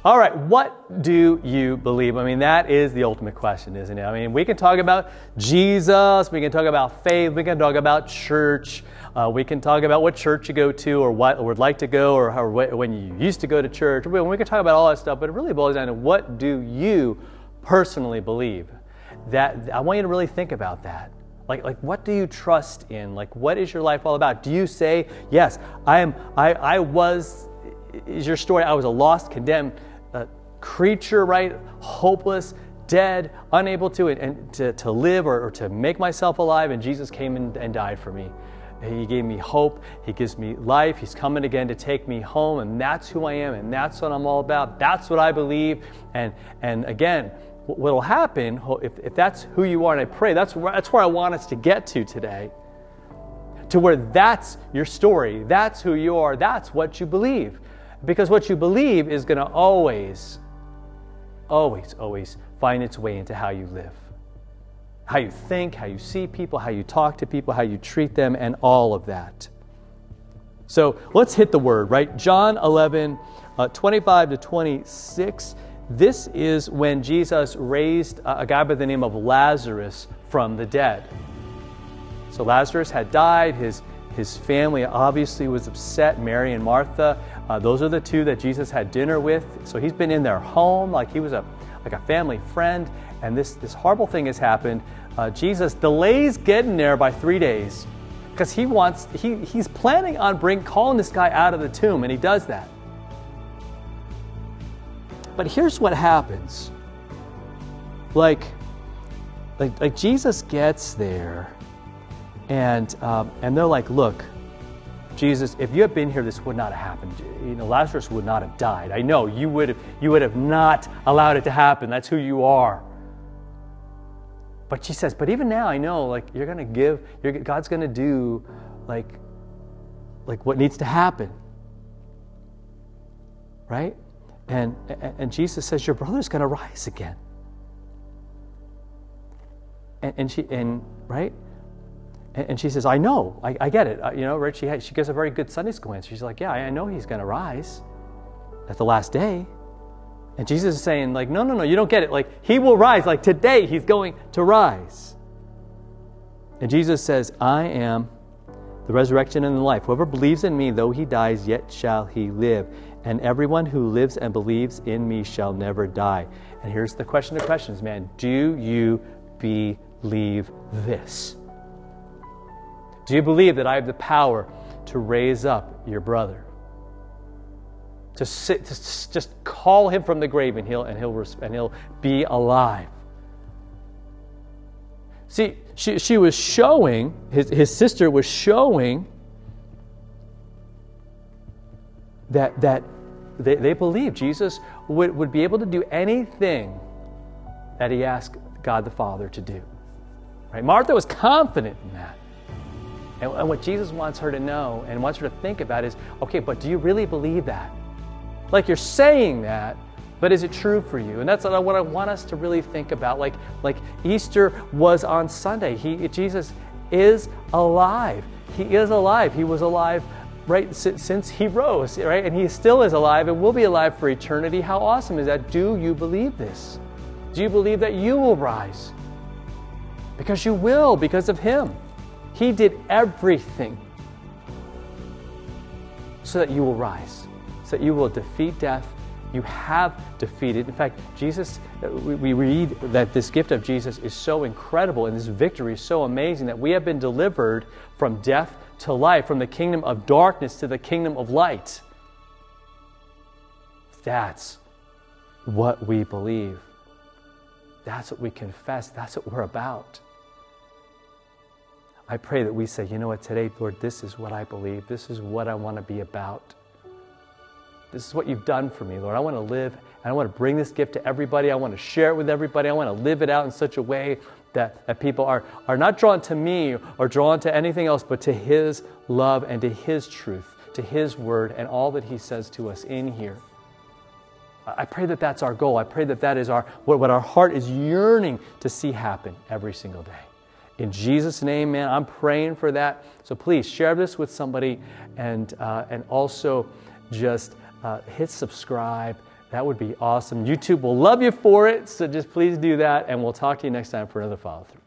All right, what do you believe? I mean, that is the ultimate question, isn't it? I mean, we can talk about Jesus, we can talk about faith, we can talk about church, we can talk about what church you go to or what would like to go or when you used to go to church. We can talk about all that stuff, but it really boils down to what do you personally believe? That I want you to really think about that. Like what do you trust in? Like, what is your life all about? Do you say, yes, I was, is your story, I was a lost, condemned creature, right? Hopeless, dead, unable to live or to make myself alive, and Jesus came and died for me. He gave me hope. He gives me life. He's coming again to take me home, and that's who I am, and that's what I'm all about. That's what I believe. And again, what will happen if that's who you are, and I pray that's where I want us to get to today, to where that's your story, that's who you are, that's what you believe. Because what you believe is going to always find its way into how you live, how you think, how you see people, how you talk to people, how you treat them, and all of that. So let's hit the word, right? John 11, 25 to 26. This is when Jesus raised a guy by the name of Lazarus from the dead. So Lazarus had died. His family obviously was upset, Mary and Martha. Those are the two that Jesus had dinner with. So he's been in their home like he was a family friend. And this horrible thing has happened. Jesus delays getting there by 3 days because he's planning on calling this guy out of the tomb, and he does that. But here's what happens. Like Jesus gets there, and they're like, look, Jesus, if you had been here, this would not have happened. You know, Lazarus would not have died. I know you would have not allowed it to happen. That's who you are. But she says, but even now, I know, like God's going to do, like what needs to happen, right? And Jesus says, your brother's going to rise again. And she says, I know, I get it. Right? She gives a very good Sunday school answer. She's like, yeah, I know he's going to rise at the last day. And Jesus is saying, like, no, you don't get it. Like, he will rise. Like, today he's going to rise. And Jesus says, I am the resurrection and the life. Whoever believes in me, though he dies, yet shall he live. And everyone who lives and believes in me shall never die. And here's the question of questions, man. Do you believe this? Do you believe that I have the power to raise up your brother? To just call him from the grave, and he'll be alive. See, she was showing, his sister was showing that they believed Jesus would be able to do anything that he asked God the Father to do. Right? Martha was confident in that. And what Jesus wants her to know and wants her to think about is, okay, but do you really believe that? Like, you're saying that, but is it true for you? And that's what I want us to really think about. Like Easter was on Sunday. Jesus is alive. He is alive. He was alive, right, since he rose, right? And he still is alive and will be alive for eternity. How awesome is that? Do you believe this? Do you believe that you will rise? Because you will, because of him. He did everything so that you will rise, so that you will defeat death. You have defeated. In fact, Jesus, we read that this gift of Jesus is so incredible and this victory is so amazing that we have been delivered from death to life, from the kingdom of darkness to the kingdom of light. That's what we believe. That's what we confess. That's what we're about. I pray that we say, you know what, today, Lord, this is what I believe. This is what I want to be about. This is what you've done for me, Lord. I want to live, and I want to bring this gift to everybody. I want to share it with everybody. I want to live it out in such a way that people are not drawn to me or drawn to anything else, but to his love and to his truth, to his word and all that he says to us in here. I pray that that's our goal. I pray that that is what our heart is yearning to see happen every single day. In Jesus' name, man, I'm praying for that. So please share this with somebody, and also just hit subscribe That would be awesome. YouTube will love you for it, so just please do that, and we'll talk to you next time for another follow-through.